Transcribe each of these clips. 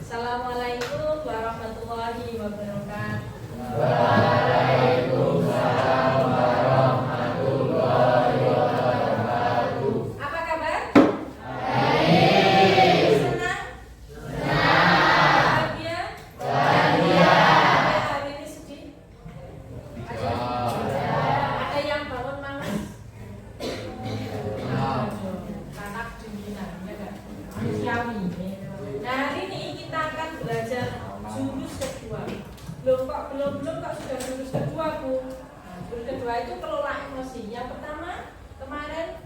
Assalamualaikum warahmatullahi wabarakatuh. Waalaikumsalam warahmatullahi wabarakatuh. Apa kabar? Baik. Senang? Senang. Bahagia? Bahagia. Hari ini sedih? Ada yang bangun malas? Anak jumlah, ya kan? Manusiawi. Nah, hari ini kita akan belajar jurus kedua. Belum kok sudah jurus kedua, Bu. Nah, jurus kedua itu kelola emosi. Yang pertama kemarin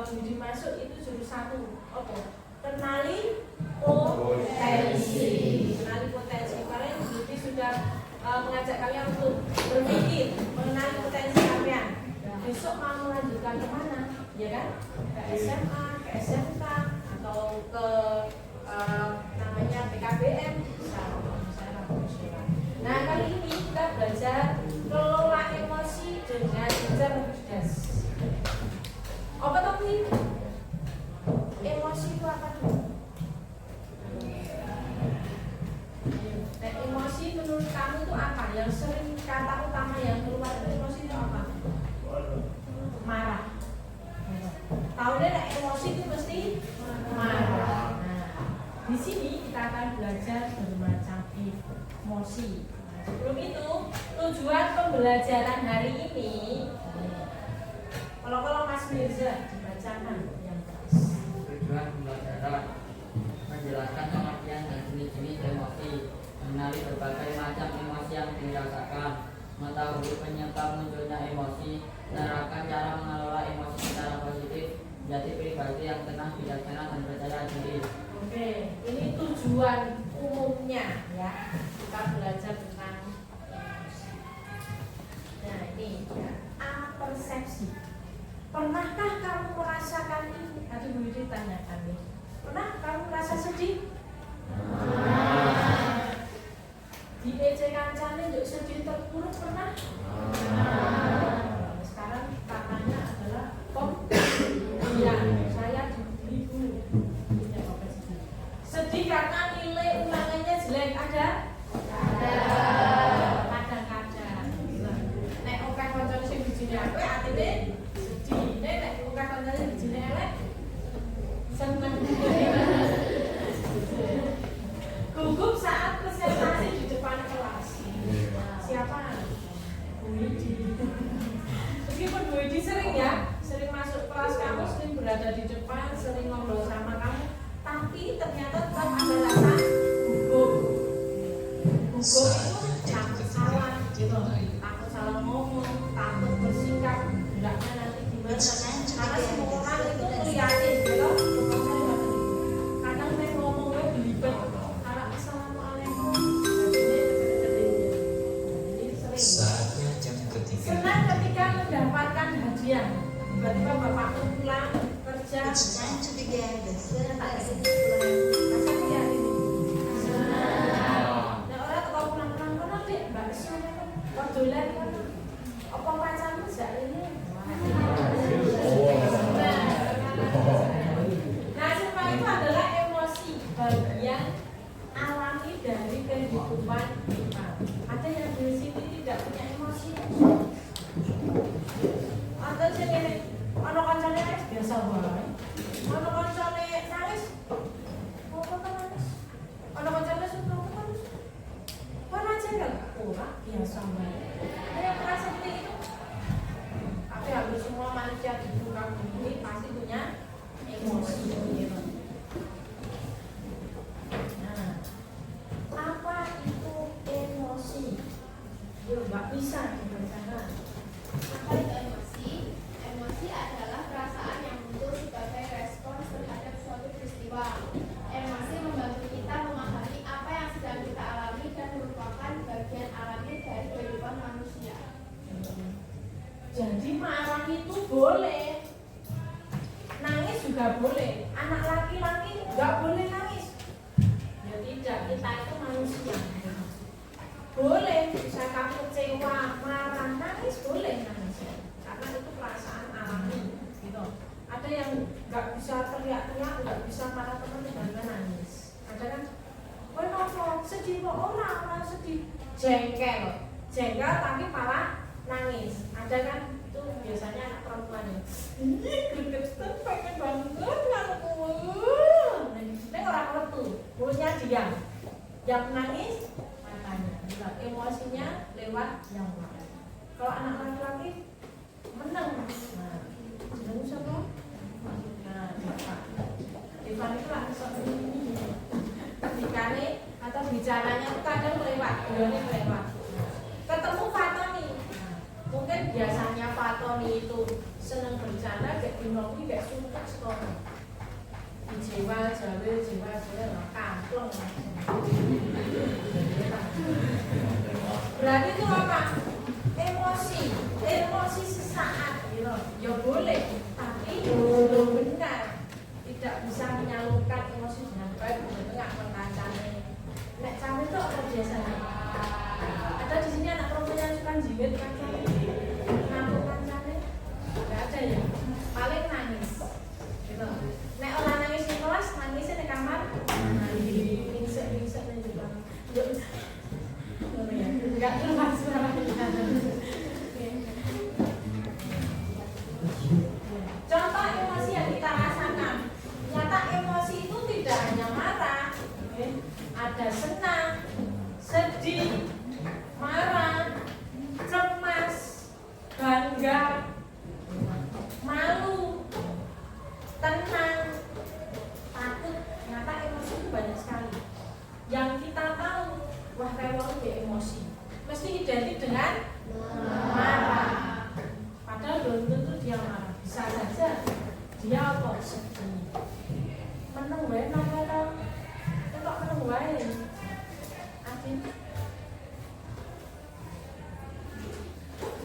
Budi masuk itu jurus 1. Oke. Kenali potensi. Kenali potensi. Kemarin Budi sudah mengajak kalian untuk berpikir mengenali potensi kalian. Besok mau melanjutkan kemana? Ya kan? Ke SMA, ke SMK, atau ke namanya PKBM. Nah, kali ini kita belajar kelola emosi dengan cerdas. Apa tadi? Emosi itu apa dulu? Nah, emosi menurut kamu itu apa? Yang sering kata utama yang keluar itu emosi itu apa? Marah. Tahu deh, emosi itu mesti marah. Nah, di sini kita akan belajar bermacam emosi. Sebelum itu, tujuan pembelajaran hari ini, kalau Mas Mirza dibacakan yang keras. Tujuan pembelajaran menjelaskan pengertian dan jenis-jenis emosi, mengenali berbagai macam emosi yang dirasakan, mengetahui penyebab munculnya emosi, menerapkan cara mengelola emosi secara positif, menjadi pribadi yang tenang, bijaksana, dan percaya diri. Oke, ini tujuan umumnya ya. Kita belajar tentang emosi. Nah, ini ya, persepsi. Pernahkah kamu merasakan ini? Aduh, Bu Yudi tanyakan nih. Pernah kamu merasa sedih? Di ejek kancane yuk sedih terpuruk pernah? Sekarang katanya adalah iya, saya dibeli sedih karena nilai ulangannya jelek ada? Kadang-kadang. Nek oke koncone sing bijine apik atine sedih. Nek oke koncone bijine elek seneng. Gugup saat presentasi di depan kelas. Siapa? Bu Widi. Meskipun Bu Widi sering masuk kelas kamu, sering berada di depan, sering ngobrol sama kamu, tapi ternyata tetap ada rasa gugup. Gugup itu takut salah, gitu. Takut salah ngomong, takut bersikap, hendaknya nanti gimana? Karena semua orang itu ngeliatin, gitu. Kadang saya ngomong gue belibet, karena assalamualaikum, jadi sering. Saatnya jam ketiga. Senang ketika mendapatkan hadiah. Tiba-tiba bapak pulang kerja. It's time to begin the third lesson. Rasanya ya ini. Nah, orang kalau pulang-pulang kono dek bakso kok dolan kono. Apa pacarmu jak ini? Nah, semua itu adalah emosi bagian alami dari kehidupan kita. Ada yang di sini tidak punya emosi. Atau jadi ono kancane biasa wae. Ono kancane nangis. Apa nangis? Ono kancane seneng nangis. Mana jengkel? Ora biasa wae. Saya merasa seperti itu. Tapi hampir semua manusia di muka bumi ini pasti punya emosi. Nah, apa itu emosi? Yuk, nggak bisa dibacakan. Apa itu emosi? Emosi adalah perasaan yang muncul sebagai respons terhadap suatu peristiwa. Emosi membantu kita memahami apa yang sedang kita alami dan merupakan bagian alami dari kehidupan manusia. Jadi marah itu boleh, nangis juga boleh. Anak laki-laki nggak boleh nangis. Ya tidak, kita itu manusia. Boleh, bisa kamu kecewa, marah, nangis boleh nangis. Karena itu perasaan alami, gitu. Ada yang nggak bisa teriak-teriak, nggak bisa marah teman tiba-tiba nangis. Ada kan, kowe nopo sedih kok orang sedih, jengkel tapi malah nangis. Ada kan itu biasanya anak perempuan ya, ini greget pengen banget anakku. Ini orang letu, mulutnya diam, yang nangis matanya, emosinya lewat yang lain. Kalau anak laki-laki menang, nah jeneng siapa? Nah, Ivan itu langsung ketikane atau bicaranya itu kadang lewat, beliaunya lewat. Ketemu Fatoni, mungkin biasanya Fatoni itu seneng bercanda, kayak Binomi kayak sumpah sekolah. Di jiwa kamplong. Berarti itu apa? Emosi sesaat, gitu. Ya boleh, tapi belum benar. Tidak bisa menyalurkan emosi dengan baik, nggak mengancamnya. Nek cawe itu apa biasanya? Ada di sini anak perempuan yang suka jilid kancane, ngamuk kancane, nggak ada ya. Paling nangis, gitu. Nek orang nangis di kelas, nangisnya di kamar, lingsek nih juga. Nggak keluar suaranya. Contoh emosi yang kita rasakan. Nyata emosi itu tidak hanya marah, ada senang, sedih, marah, cemas, bangga, malu, tenang, takut. Nyata emosi itu banyak sekali. Yang kita tahu, wah rewel itu emosi, mesti identik dengan marah. Padahal belum tentu dia marah, bisa saja dia kok sedih. Meneng wae nang kok meneng wae. Atin.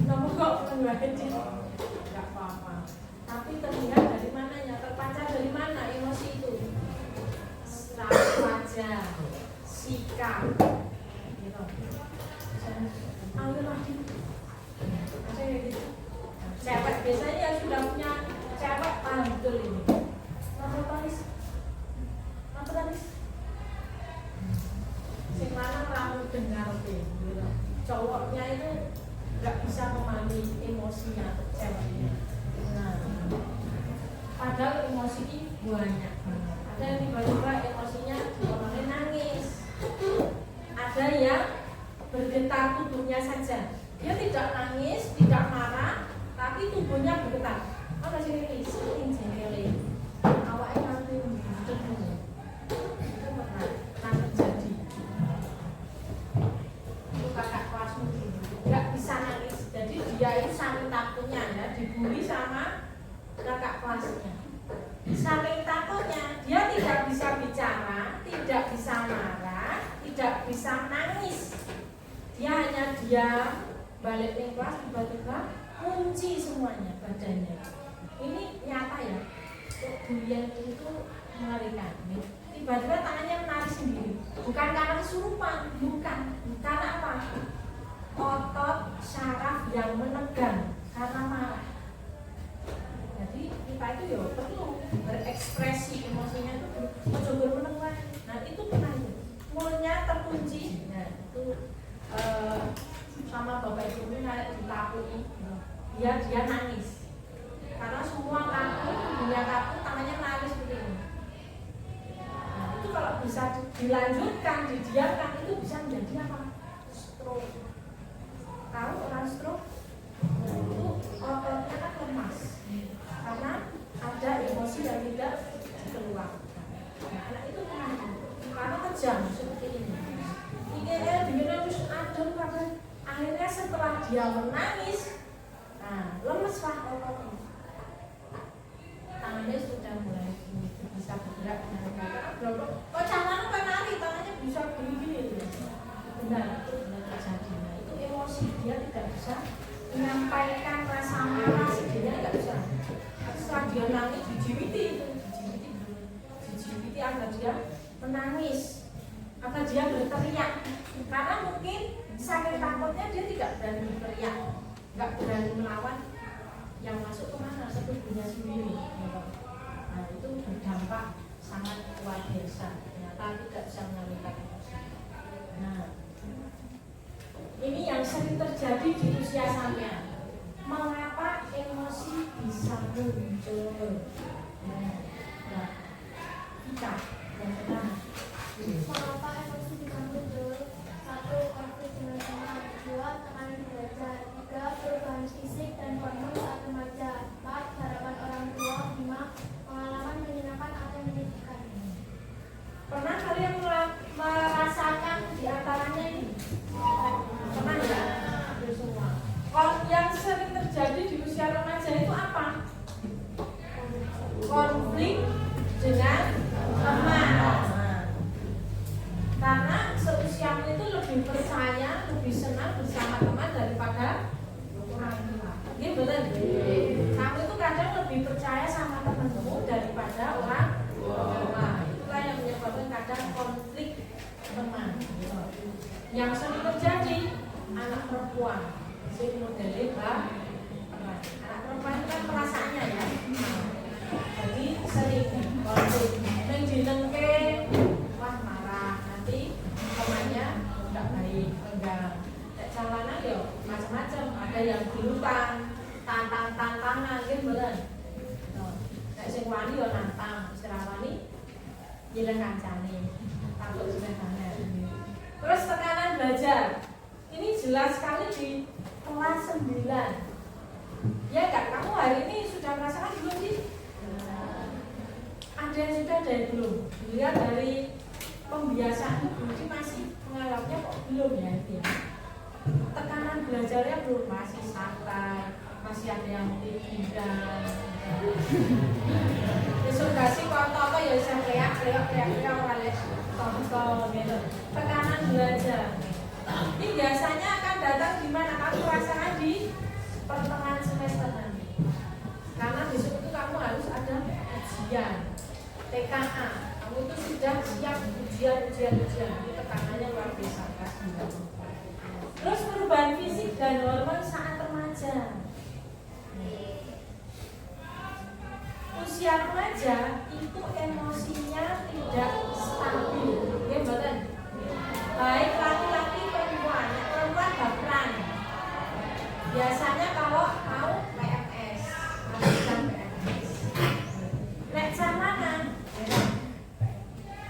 Kamu kok meneng wae sih? Enggak apa-apa. Tapi terlihat dari mananya, terpancar dari mana emosi itu? Wajah, sikap. Gitu. Ayo lagi. Ada gitu. Cewek biasanya yang sudah punya cewek paham betul ini. Natalis. Sing lanang ramu dengar gitu. Cowoknya itu nggak bisa memahami emosinya ceweknya. Nah, padahal emosi ini banyak. Ada yang tiba-tiba emosinya orangnya nangis. Ada yang bergetar tubuhnya saja. Dia tidak nangis, tidak marah, tapi tubuhnya bergetar. Apa sih ini? Saking jengkelnya. Awalnya nanti menjadi. Itu pernah terjadi. Itu kakak kelas mungkin nggak bisa nangis. Jadi dia itu saking takutnya ya, dibully sama kakak kelasnya. Saking takutnya dia tidak bisa bicara, tidak bisa marah, tidak bisa nangis. Dia hanya diam, balik ke kelas, tiba-tiba kunci semuanya badannya. Ini nyata ya, bulian itu mengerikan. Tiba-tiba tangannya menarik sendiri, bukan karena kesurupan, bukan karena apa? Otot syaraf yang menegang karena marah. Jadi kita itu ya perlu berekspresi emosinya itu coba menengah. Nah itu pernah itu mulutnya terkunci. Nah itu sama bapak ibu ini ditakui, dia nangis karena semua kaku, dunia kaku, tangannya nangis seperti ini. Nah itu kalau bisa dilanjutkan, didiamkan itu bisa menjadi apa? Stroke. Tahu orang stroke? Nah, itu ototnya kan lemas karena ada emosi yang tidak dikeluarkan. Nah anak itu karena kejam seperti ini. IGL dengan harus adem karena akhirnya setelah dia menangis, nah lemes lah ototnya. Tangannya sudah mulai bisa bergerak dengan baik. Kok jangan penari tangannya bisa gini-gini. Benar, itu benar terjadi. Nah itu emosi dia tidak bisa menyampaikan rasa marah, sedihnya tidak bisa. Setelah dia nangis dijibiti agar dia menangis, agar dia berteriak. Karena mungkin saking takutnya dia tidak berani berteriak, nggak berani melawan yang masuk kemana ke tubuhnya sendiri. Nah itu berdampak sangat luar biasa. Ternyata tidak bisa menyalurkan emosi. sering terjadi di usia sampean. Mengapa emosi bisa muncul? Nah, kita yang pertama. Mengapa emosi bisa muncul? 1. Konflik dengan teman. 2. Tekanan belajar. 3. Perubahan fisik dan hormon saat remaja. 4. Harapan orang tua. 5. Pengalaman menyenangkan atau menyedihkan. Pernah kalian merasakan di antaranya ini? Pernah nggak? Hampir semua. Kalau yang sering terjadi di usia remaja itu apa? Konflik dengan teman. Karena seusiamu itu lebih percaya, lebih senang bersama teman daripada orang tua. Gitu betul? Kamu itu kadang lebih percaya sama temanmu daripada orang tua. Itulah yang menyebabkan kadang konflik teman. Yang sering terjadi anak perempuan, si modelnya anak perempuan itu kan perasaannya ya. Jadi sering konflik. Yang dilengke, wah marah. Nanti temannya tidak baik, enggak. Jalanan ya macam-macam. Ada yang gilutan, tantangan, gitu betul. Nek sing wani yo nantang, sira wani nyeleneh kancane. Takut jenengane. Terus tekanan belajar. Ini jelas sekali di kelas 9. Ya enggak, kamu hari ini sudah merasakan belum sih? Ada yang sudah, ada yang belum. Dilihat dari pembiasaan itu masih mengalaminya kok belum ya itu ya. Tekanan belajarnya belum, masih santai, masih ada yang tiduran. Disugasi kok ya bisa teriak oleh tonton gitu. Tekanan belajar. Ini biasanya akan datang di mana? Kamu rasakan di pertengahan semester nanti. Karena besok itu kamu harus ada ujian TKA. Kamu itu sudah siap ujian. Itu tekanannya luar biasa. Terus perubahan fisik dan hormon saat remaja. Usia remaja itu emosinya tidak stabil, ya betul. Baik laki-laki perempuan baperan. Biasanya kalau mau PMS, melakukan PMS. Nek mana?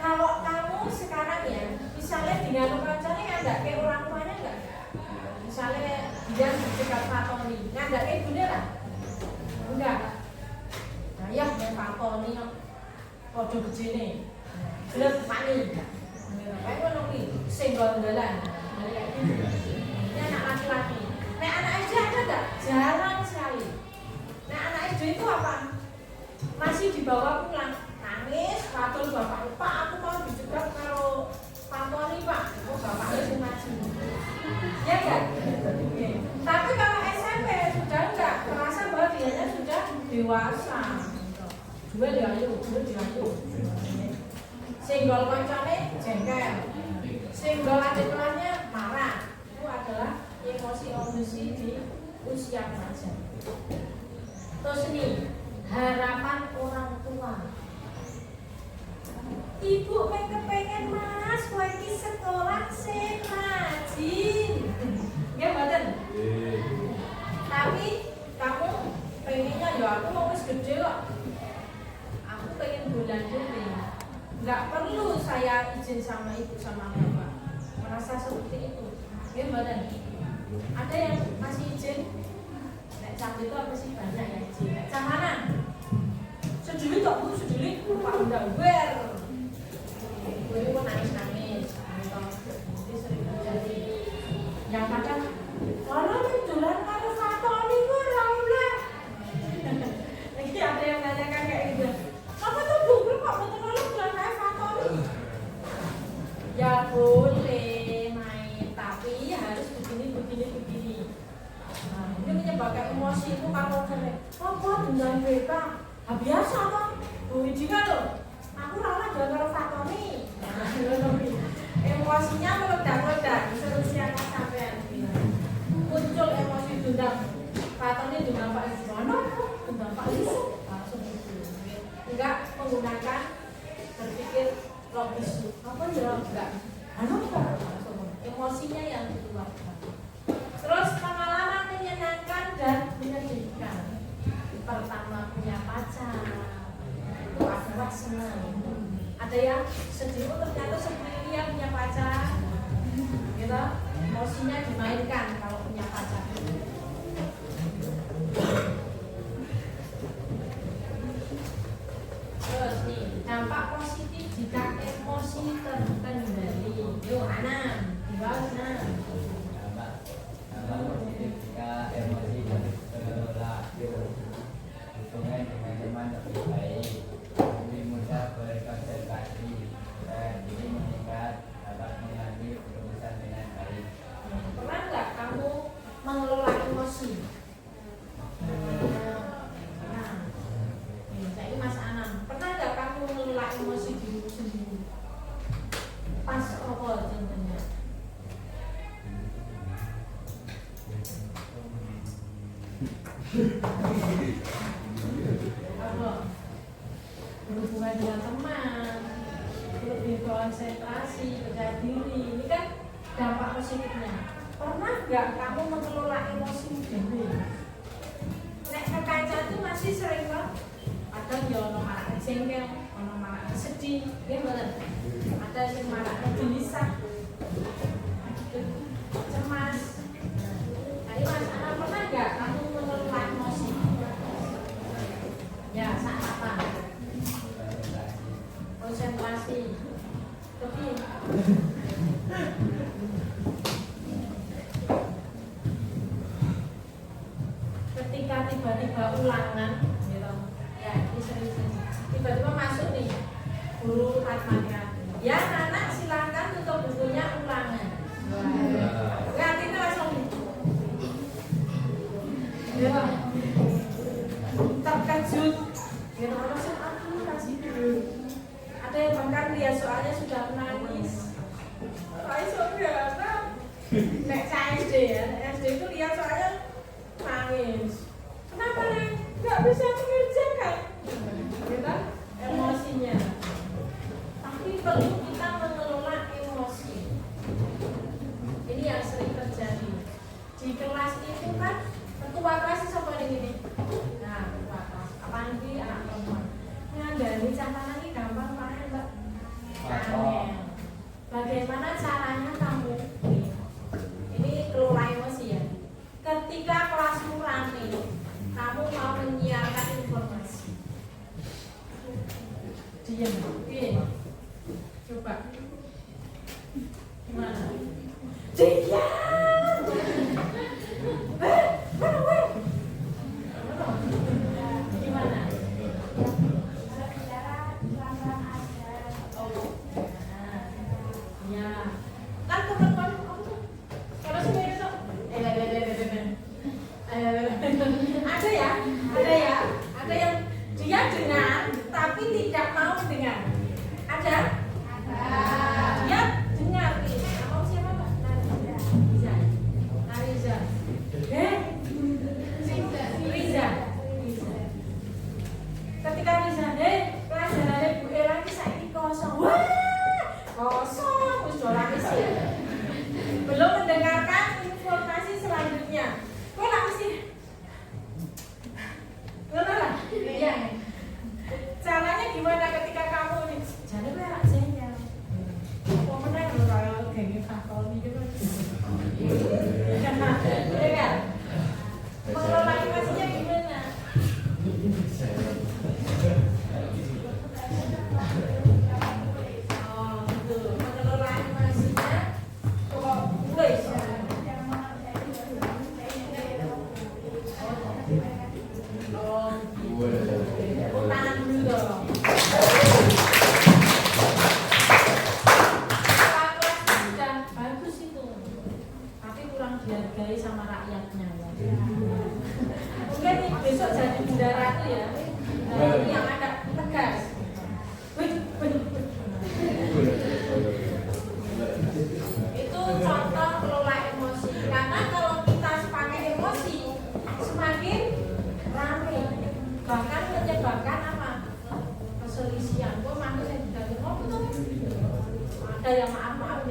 Kalau kamu sekarang ya, misalnya dengan pacarnya nggak kayak orang tuanya nggak? Misalnya dia bersikap fatoni, nggak kayak ibunya lah? Enggak. Nah ya, yang fatoni kode begini, jelas mani. Kayak ngono kuwi, sing gondelan. Ini anak laki-laki. Nek anak SD ada nggak? Jarang sekali. Nek anak SD itu apa? Masih dibawa pulang, nangis, patul bapak, Pak aku mau dijegat kalau fatoni Pak. Oh bapaknya sing maju. Ya kan? Tapi kalau SMP sudah enggak, merasa bahwa dianya sudah dewasa. Duel diayu. Singgol koncone jengkel. Singgol adik kelasnya marah. Itu adalah emosi di usia remaja. Terus ini harapan orang tua. Ibu pengen Mas, kowe iki sekolah sing rajin. Nggih mboten? Tapi kamu pengennya ya aku mau wis gede kok. Aku pengen bulan-bulan. Enggak perlu saya izin sama ibu sama bapak. Merasa seperti itu. Nggih mboten? Ada yang masih izin? Nek cah itu apa sih banyak yang izin. Nek cah mana? Seduli kok Bu, seduli Pak udah wer. Gue itu nangis-nangis. Jadi sering terjadi. Yang kadang kalau dolan karo fatoni ku ora oleh. Lagi ada yang nanyakan kayak gitu. Apa tuh Bu, kok mboten oleh dolan karo fatoni? Ya boleh main, tapi harus begini. Nah, ini menyebabkan emosi itu kalau keren. Apa dengan beta? Ah, biasa kok. Bu Wijika loh. Aku rela dolan karo fatoni. Emosinya meledak-ledak seusia sampean. Muncul emosi dendam. Fatoni dengan Pak Isono, dengan Pak Yusuf langsung itu. Enggak menggunakan berpikir logis. Apa ya enggak? Langsung emosinya yang dikeluarkan. ada yang sedih, oh ternyata seperti ini yang punya pacar gitu, emosinya dimainkan kalau punya pacar. Terus nih, dampak positif jika emosi terkendali. Yuk Anam, dibahas Anam. Dampak positif jika emosi terkelola, hubungan dengan teman lebih baik, lebih mudah berkonsentrasi, dan ini meningkat dapat mengambil keputusan dengan baik. Pernah nggak kamu mengelola emosi? Nah, ini Mas Anam. Pernah nggak kamu mengelola emosi dirimu sendiri? Pas apa contohnya? Apa? Berhubungan dengan teman, lebih konsentrasi, percaya diri. Ini kan dampak positifnya. Pernah nggak kamu mengelola emosi sendiri? Nek ke kaca itu masih sering banget. Kadang ya ono marake jengkel, ono marake sedih, nggih mboten. Ada sing marake gelisah. Cemas. Tadi Mas Ana pernah nggak kamu mengelola emosi? Ya, saat apa? Konsentrasi. Tapi ketika tiba-tiba ulangan gitu, ya ini sering-sering tiba-tiba masuk nih guru matematika, ya anak silakan tutup bukunya ulangan. Nggak, itu langsung ya terkejut gitu, langsung aku kasih dulu. Ada yang bahkan lihat soalnya sudah menangis. Soalnya nek SD ya, SD itu lihat soalnya nangis. Kenapa nih? Nggak bisa mengerjakan, gitu? Emosinya. Tapi perlu kita mengelola emosi. Ini yang sering terjadi di kelas itu kan. Ketua kelas siapa ini? Nah, ketua kelas. Apalagi anak perempuan. Ngandani catatan ini gampang banget, Mbak. Angel. Bagaimana caranya kamu? Ini kelola emosi ya. Ketika kelasmu rame, kamu mau menyiarkan informasi. Diam, diam. Coba. Gimana? Diam. Mana weh? Gimana? Ya. Kan teman-teman kalau sudah itu ada yang dia dengar tapi tidak mau dengar. Ada? Dia dengar nih. Kamu siapa Pak? Nariza. Riza. Ketika Riza, pelajaran Bu Ella ini saiki kosong. Wah, kosong. Wis dolan isi. Belum mendengarkan informasi selanjutnya. Kok lah mesti? Benar? Iya. Caranya gimana ketika kamu nih? Jadi berak jengkel. Apa meneh lho kaya genge fakol iki kan. Iya kan? Mengelola emosinya gimana? Oh, gitu. Mengelola emosinya kok wis. Oh, gitu. Tepuk tangan dulu dong. Kelas sudah bagus itu, tapi kurang dihargai sama rakyatnya ya. Mungkin nih, besok jadi Bunda Ratu ya, yang agak tegas. Itu contoh kelola emosi. Karena kalau kita pakai emosi, semakin ramai, bahkan menyebabkan apa? Keselisihan. Kok mantu yang tidak mau betul? Ada yang maaf-maaf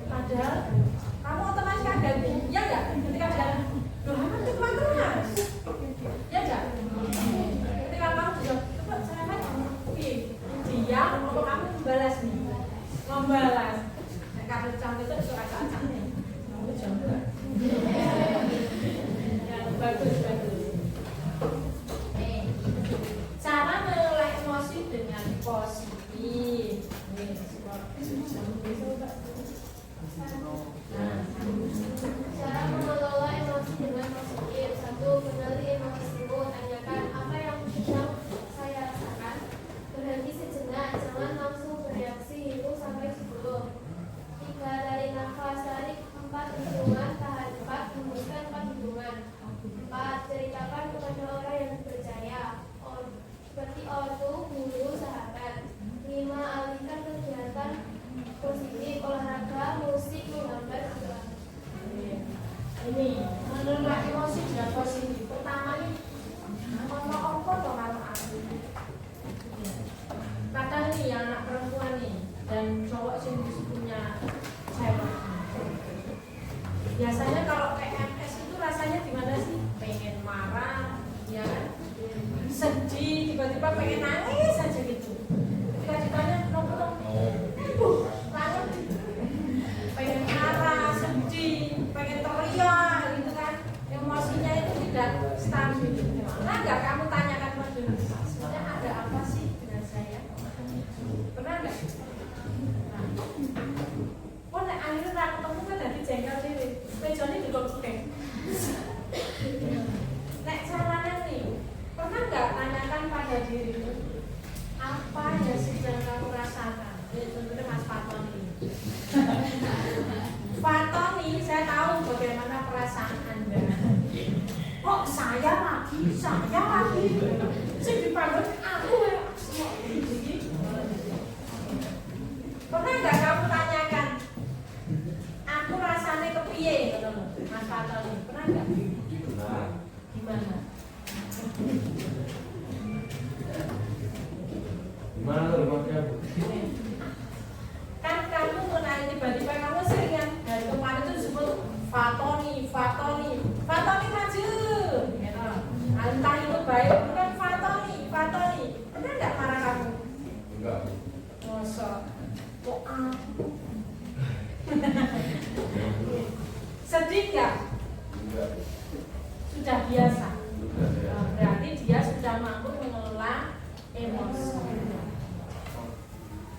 padahal kamu otomatis kaget, ya enggak? Ketika bilang, loh apa itu keras? Ya enggak? Ketika kamu juga, coba cerewet, Cara mengelola emosi dengan positif. 1. Kenali emosimu. Tanyakan apa yang sedang saya rasakan. Berhenti sejenak. Jangan langsung bereaksi. Hitung sampai 10. 3. Tarik nafas. Tarik 4 hitungan. Tahan 4. Hembuskan 4 hitungan. 4. Ceritakan kepada orang yang dipercaya. Seperti ortu, guru, sahabat. 5. Alihkan kegiatan positif. Olahraga, musik, menggambar, juga. Ini mengelola emosi dengan positif. Pertama nih, ngomong apa toh kalau aku. Kadang nih anak perempuan nih dan cowok sih punya cewek. Biasanya kalau PMS itu rasanya gimana sih? Pengen marah, ya kan? Sedih, tiba-tiba pengen nangis aja gitu. Ketika ditanya, nongkrong, pengen marah, sedih, pengen teriak gitu kan. Emosinya itu tidak stabil. Pernah nggak kamu tanyakan dulu, sebenarnya ada apa sih dengan saya? Pernah nggak? Oh, nek akhirnya aku ketemu kan dari jengkel diri. Mejanya juga keng. Nek caranya nih, pernah nggak tanyakan pada dirimu apa yang sedang kamu rasakan? Ini contohnya Mas Fatoni. Fatoni, saya tahu bagaimana perasaan Anda. Kok saya lagi? Sing dipanggil aku ya. Pernah nggak kamu tanyakan? Aku rasanya kepiye, ketemu Mas Fatoni? Pernah nggak? Gimana? Gimana tuh remote-nya, Bu? Kan kamu menanya tiba-tiba kamu sering kan dari kemarin itu disebut Fatoni maju gitu. Entah itu baik bukan Fatoni pernah nggak marah kamu? Enggak. Masa kok aku sedih nggak? Enggak. Sudah biasa. Sudah ya. Berarti dia sudah mampu mengelola emosi.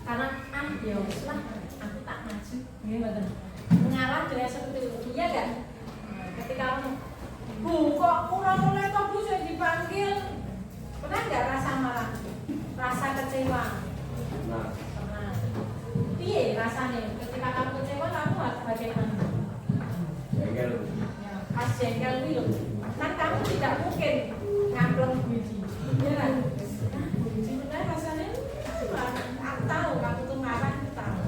Karena ya wis lah, aku tak maju. Gimana? Mengalah dengan seperti itu. Iya enggak? Ketika kamu, Bu, kok kurang mulai kok Bu saya dipanggil? Pernah enggak rasa marah? Rasa kecewa? Nah, Pernah. Iya rasanya. Ketika kamu kecewa, kamu harus bagaimana? jengkel. Ya, pas jengkel itu, kan kamu tidak mungkin ngampleng biji. Iya kan? Biji benar rasanya. Aku tahu kamu tuh marah, aku tahu.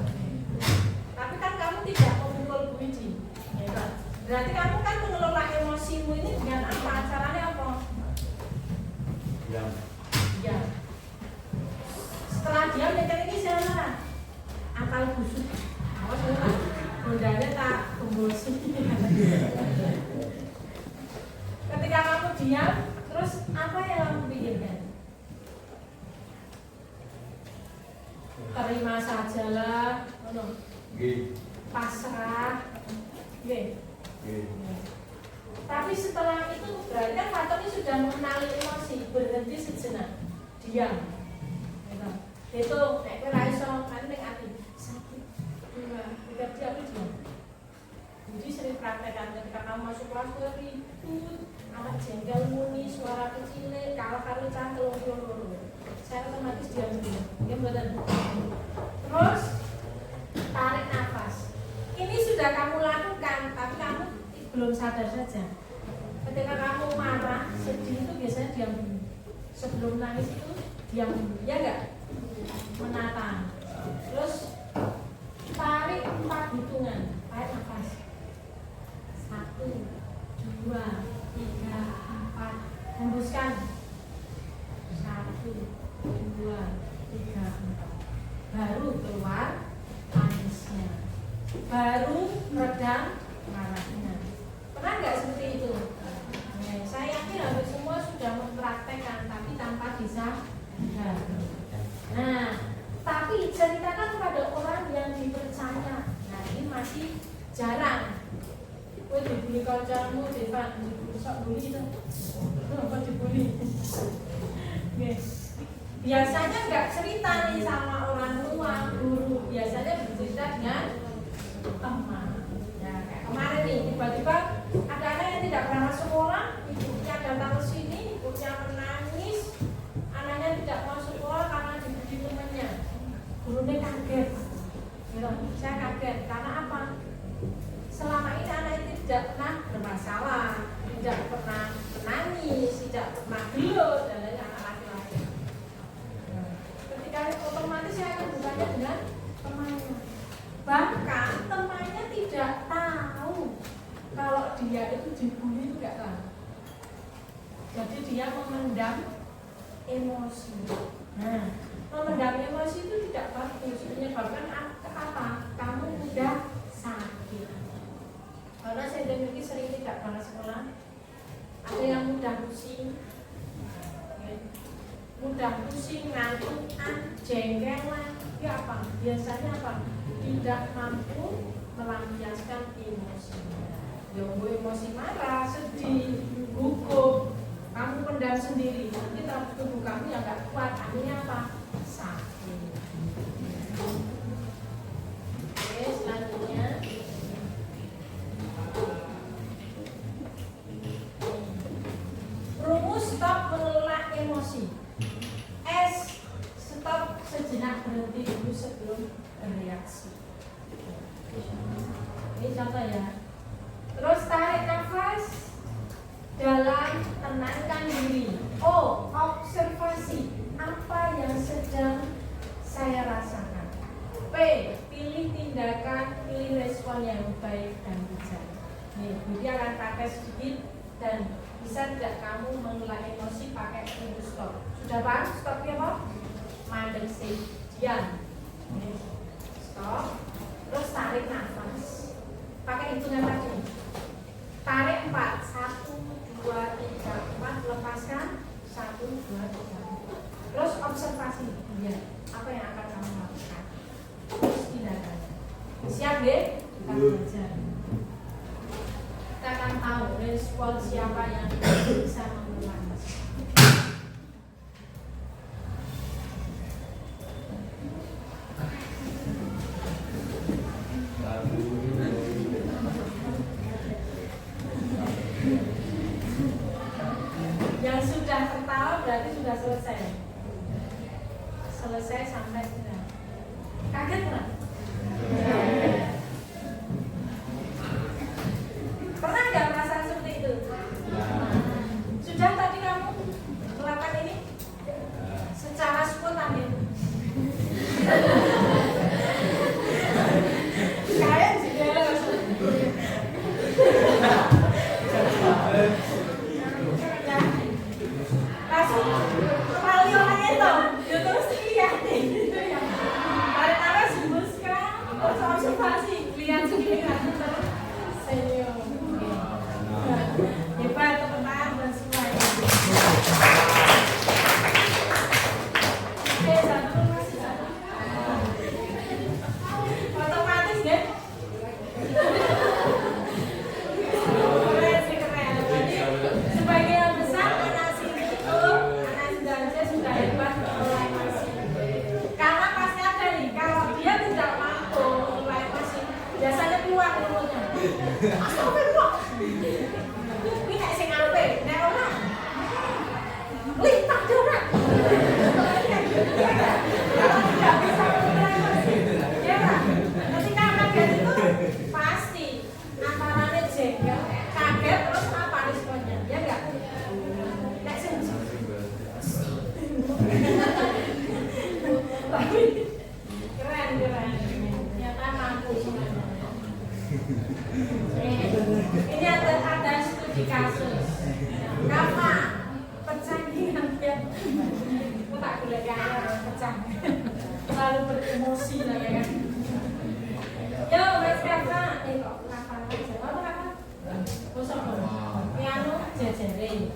Tapi kan kamu tidak memukul biji. Ya, berarti kamu kan mengelola emosimu ini dengan apa? Caranya apa? Diam. Ya. Setelah diam, ini saya akal busuk. Awas ya, bundanya tak gembosi. Ketika kamu diam, terus apa yang kamu pikirkan? Terima sajalah, G. pasrah, G. Tapi setelah itu berarti kan Fatoni sudah mengenali emosi, berhenti sejenak, diam. Itu nek kowe ra iso kan ning ati sakit. Ketika diam. Jadi sering praktekkan ketika kamu masuk kelas kowe ribut, anak jengkel muni, suara kecil, kalah karo cah 32. Saya otomatis diam dulu. Ya betul. Terus tarik nafas. Ini sudah kamu lakukan, tapi kamu belum sadar saja. Ketika kamu marah, sedih itu biasanya diam dulu. Sebelum nangis itu diam dulu, ya enggak? Menatang. Terus tarik 4 hitungan, tarik nafas. 1, 2, 3, 4. Hembuskan. 1, 2, 3, 4. Baru keluar tangisnya. Baru redam marahnya. Pernah nggak seperti itu? Nah, saya yakin hampir semua sudah mempraktekkan, tapi tanpa bisa. Nah, tapi ceritakan kepada orang yang dipercaya. Nah, ini masih jarang. Kowe dibully kancamu, Devan, sok bully itu. Apa dibully? Biasanya nggak cerita nih sama orang tua, guru. biasanya bercerita dengan teman. Ya, kayak kemarin nih, tiba-tiba ada anak yang tidak pernah sekolah, ibunya datang ke sini, ibunya menangis, anaknya tidak mau sekolah karena dipuji temannya. Gurunya kaget. Gitu. Saya kaget karena apa? Selama ini anak itu tidak pernah bermasalah, tidak pernah menangis, tidak pernah gelut, dan lain anak laki-laki. Ketika otomatis saya akan bertanya dengan temannya. Bahkan temannya tidak tahu kalau dia itu dibully, itu tidak tahu. Jadi dia memendam emosi. Nah, memendam emosi itu tidak bagus. Menyebabkan apa? Kamu mudah sakit. Karena saya memiliki sering tidak pernah sekolah. Ada yang mudah pusing, ngantuk, jengkelan. Ya apa? Biasanya apa? Tidak mampu melampiaskan emosinya. Ya emosi marah, sedih, gugup, kamu pendam sendiri. Nanti tubuh kamu yang nggak kuat. Akhirnya apa? Sakit. Oke, selanjutnya. Rumus stop mengelola emosi. S, stop sejenak, berhenti dulu sebelum bereaksi. Ini contoh ya. Terus tarik nafas dalam, tenangkan diri. O, observasi apa yang sedang saya rasakan. P, pilih tindakan, pilih respon yang baik dan bijak. Nih, Budi akan pakai sedikit dan bisa tidak kamu mengelola emosi pakai rumus stop. Sudah paham stopnya apa? Mandek sih, diam. Stop. Terus tarik nafas. Pakai hitungan tadi. Tarik 4, 1, 2, 3, 4, lepaskan 1, 2, 3. Terus observasi, ya, apa yang akan kamu lakukan. Terus tindakan. Siap deh? Kita belajar. Kita akan tahu respon siapa yang bisa mengelola. Yang sudah tertawa berarti sudah selesai. Selesai sampai sudah. Kaget nggak? Pernah nggak perasaan seperti itu? Sudah tadi kamu melakukan ini secara spontan ya? Kayak juga langsung kembali orang itu, ya terus lihat nih, tarik nafas, hembuskan, terus observasi, lihat sendiri langsung tersenyum. Hebat teman-teman dan semuanya. Oke, satu masih satu. Otomatis ya. Keren sih, keren. Jadi sebagian besar anak sini itu anak Sidoarjo sudah hebat mengelola emosi. Karena pasti ada nih, kalau dia tidak mampu mengelola emosi, biasanya keluar mulutnya. Astagfirullah. Ini nek sing ape, nek ora. Lintak ora. Kalau tidak bisa mengelola emosi, ya kan? Ketika kaget itu pasti antaranya jengkel, kaget terus apa responnya? Ya enggak? Nek sing tapi keren. Ternyata mampu semuanya. Ini ada studi kasus. Karena pecahan dia, aku tak boleh kayak pecah, selalu beremosi lah ya kan. Yo, Mas Kakak, kok kapan aja? Apa kakak? Kosong dong. Piano jajare.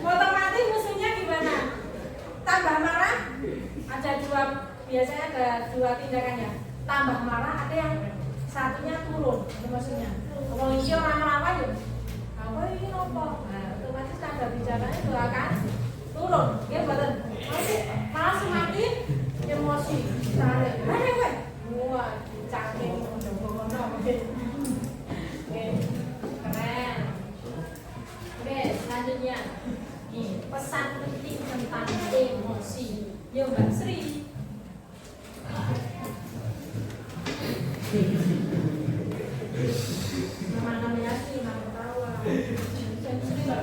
Otomatis musuhnya gimana? Tambah marah, ada dua, biasanya ada dua tindakannya. Tambah marah, ada yang satunya turun emosinya. Kalau ini orang melawan ya, apa ini nopo? Nah, otomatis tanda bicaranya itu akan turun. Ya betul. Malah semakin emosi. Tarik, weh. Wah, cangking, ngono-ngono. Oke, keren. Oke, selanjutnya. Nih, pesan penting tentang emosi. Yo, Mbak Sri. Namanya Sri, nama tawa. Saya Sri, Mbak.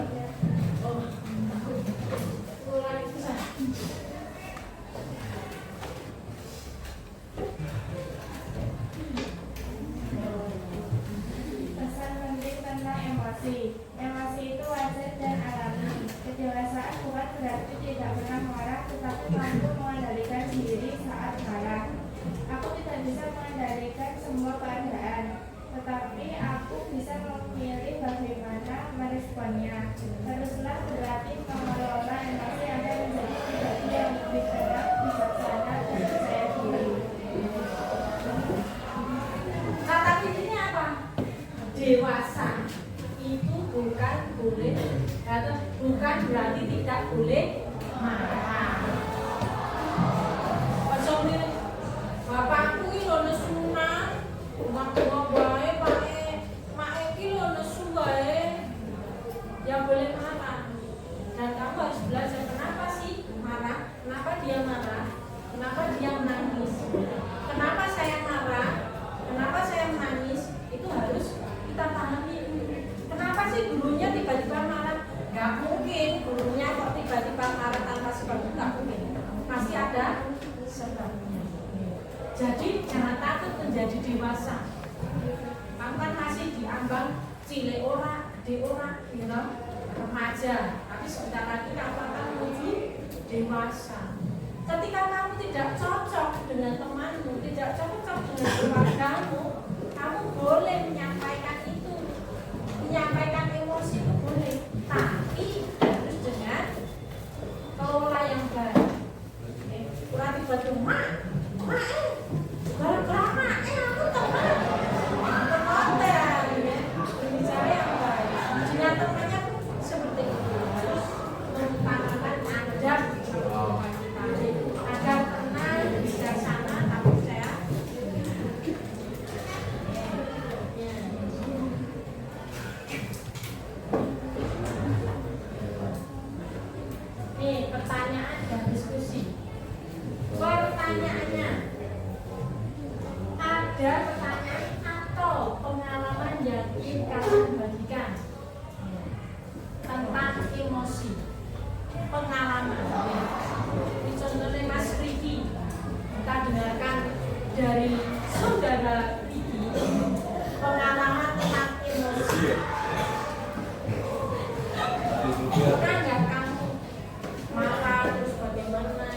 Oh, aku lagi bisa. Pesan penting tentang emosi. Emosi itu wajar dan alami. Kedewasaan bukan berarti tidak pernah marah, tetapi mampu mengendalikan diri saat marah. Aku tidak bisa mengendalikan semua keadaan, tetapi aku bisa memilih bagaimana meresponnya. Teruslah berlatih mengelola emosi agar menjadi pribadi yang lebih tenang, bijaksana, dan percaya diri. Kata kuncinya apa? Dewasa itu bukan boleh atau bukan berarti tidak boleh marah. Pasal bapakku ini lho nesu nang, tua bae mak iki lho nesu bae. Ya boleh marah. Dan kamu harus belajar kenapa sih marah? Kenapa dia marah? Kenapa dia menangis? Kenapa saya marah? Kenapa saya menangis? Itu harus kita pahami. Kenapa sih gurunya tiba-tiba marah? Gak mungkin gurunya kok tiba-tiba marah tanpa sebab, gak mungkin. Pasti ada sebabnya. Jadi jangan takut menjadi dewasa. Kamu kan masih diambang cilik ora, gede ora, you know, remaja. Tapi sebentar lagi kamu akan menuju dewasa. Ketika kamu tidak cocok dengan temanmu, tidak cocok dengan keluargamu, kamu boleh menyampaikan itu, menyampaikan emosi itu boleh, tapi harus dengan kelola yang baik. Kurang tiba-tiba mak, gara-gara aku teman, berkonten, bicara yang baik. Dengan temannya pun seperti itu, terus mengutamakan adab agar tenang, bijaksana, tapi saya nih pertanyaan dan diskusi. Pertanyaannya, ada pertanyaan atau pengalaman yang ingin kalian bagikan tentang emosi? Pengalaman. Ini contohnya Mas Riki. Kita dengarkan dari saudara Riki pengalaman tentang emosi. Pernah nggak kamu marah terus bagaimana?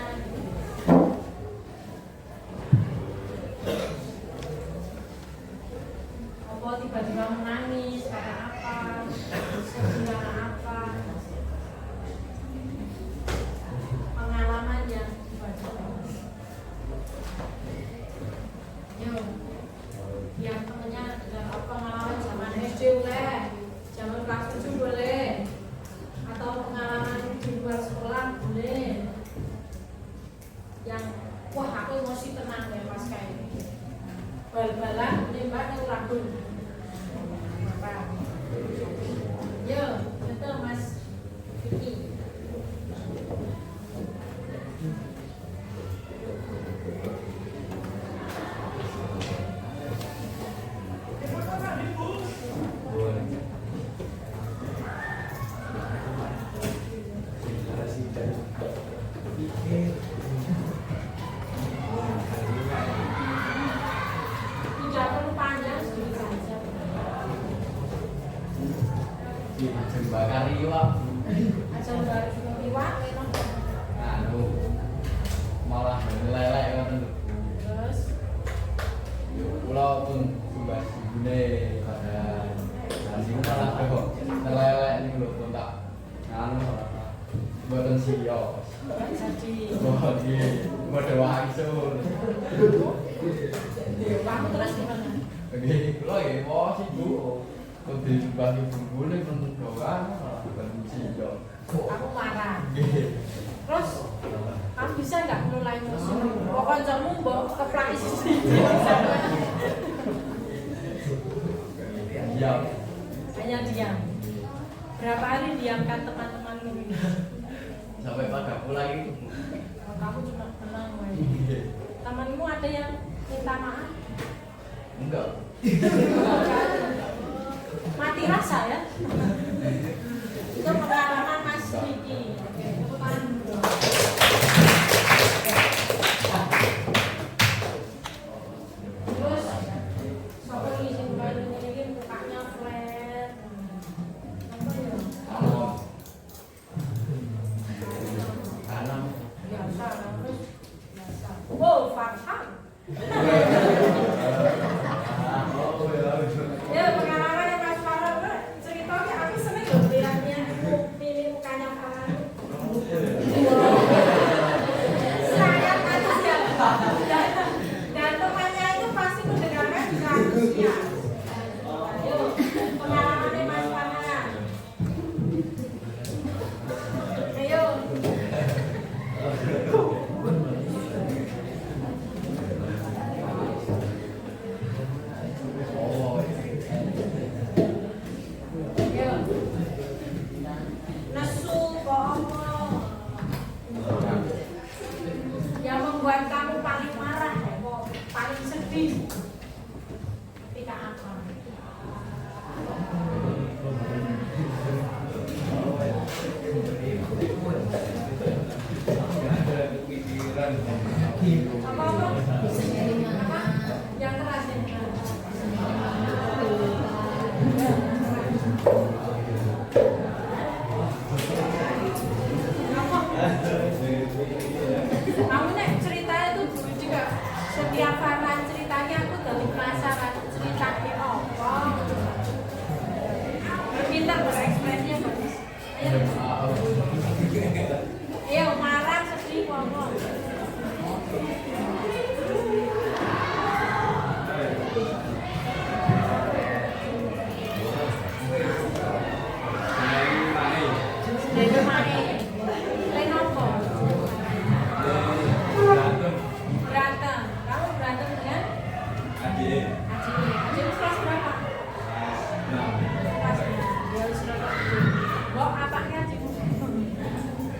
Apa tiba-tiba menangis karena apa? Sedih karena apa? Pengalaman yang dibagikan. Yuk, yang temennya dengan pengalaman zaman SD boleh, zaman kelas 7 boleh, atau pengalaman di luar sekolah boleh. Yang wah aku emosi tenang ya pas kayak ini. Bal-balan nembak yang lagu. Apa? Yo, betul Mas Vicky. Tidak perlu panjang, sedikit saja. Bakar iwak. Aja baru liwat, enak. Anu malah lelek ngoten lho. Terus Kula pun tugas ibune padahal sedih. Oh, iya. Mode wangsul. Kamu terus gimana? Oke, kalau ya mau sih bu, kalau dibagi bumbunya pun doang, benci dong. Aku marah. Oke. Terus kamu bisa nggak mulai musuh? Pokoknya kamu bawa keplak isi. Diam. Hanya diam. Berapa hari diamkan teman-teman ini? Sampai pada pulang itu. Oh, kamu cuma tenang, woy. Temanmu ada yang minta maaf? Enggak. Mati rasa ya? Itu pengalaman Mas Diki. Oke, tepuk tangan dulu. Terus siapa lagi sing baru ini mukanya flat. Apa ya? Tanam. Biasa, terus biasa. Wow, Farhan. Ya pengalaman yang Mas Farhan ceritanya aku seneng loh lihatnya pilih mukanya Farhan. Sangat antusias dan temannya itu pasti mendengarkan juga antusias. Ayo pengalamannya Mas Farhan. Ayo. Oh, Ayo. Nesu ngomong. Yang membuat kamu paling marah, paling sedih. Ketika apa? Apa? Yang keras yang keras. Kamu nek ceritanya tuh dulu juga setiap Farhan ceritanya aku dari penasaran ceritanya apa. Berpintar berekspresinya bagus. Ayo marah sedih ngomong. Jadi main. Lain apa? Berantem. Kamu berantem dengan Adik. Adik kelas berapa? Kelas 6. Dia harus berapa? Lo apanya adikmu?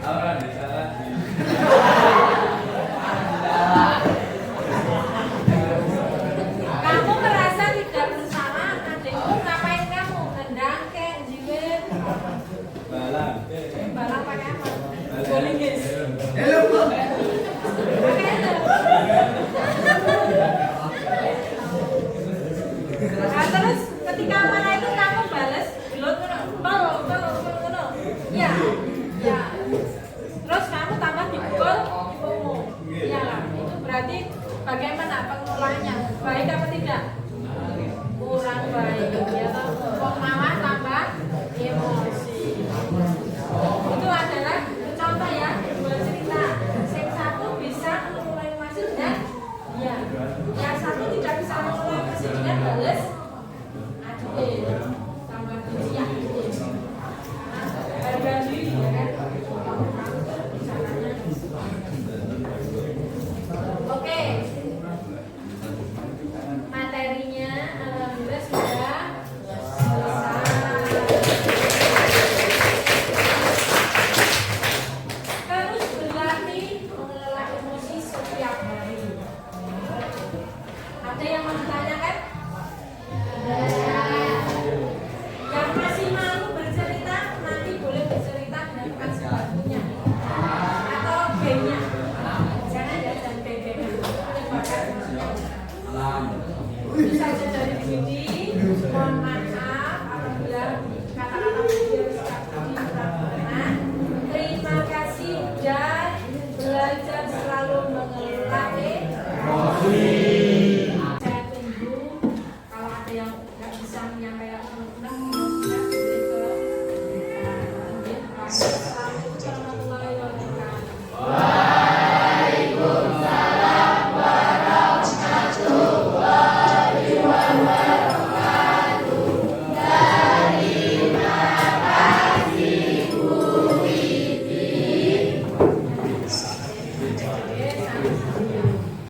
Orang di sana di. Kamu merasa tidak bersalah, adikmu ngapain kamu? Nendang kek, jiwit. Balang. Balap pakai apa? Bowling guys. Hello. Pakai itu. Nah, terus ketika mana itu kamu balas, belum ngono. Ya, ya. Terus kamu tambah dipukul, dipukul. Iya lah. Itu berarti bagaimana pengolahannya? Baik apa tidak? Kurang baik. Ya toh. Kok malah tambah emosi. Itu adalah contoh ya, dua cerita. Yang satu bisa mengulangi emosi dan ya, yang satu tidak bisa mengulangi emosi dan balas. Aduh, tambah benci ya. Harga diri ya kan. Oke. Materinya alhamdulillah sudah selesai. Terus berlatih mengelola emosi setiap hari. Ada yang mau ditanyakan? Yang masih malu bercerita nanti boleh bercerita dengan teman sebagusnya atau B-nya. Jangan jajan B-nya. Itu saja dari Budi. Mohon maaf apabila kata-kata Budi harus diperhatikan. Terima kasih dan belajar selalu mengelola emosi.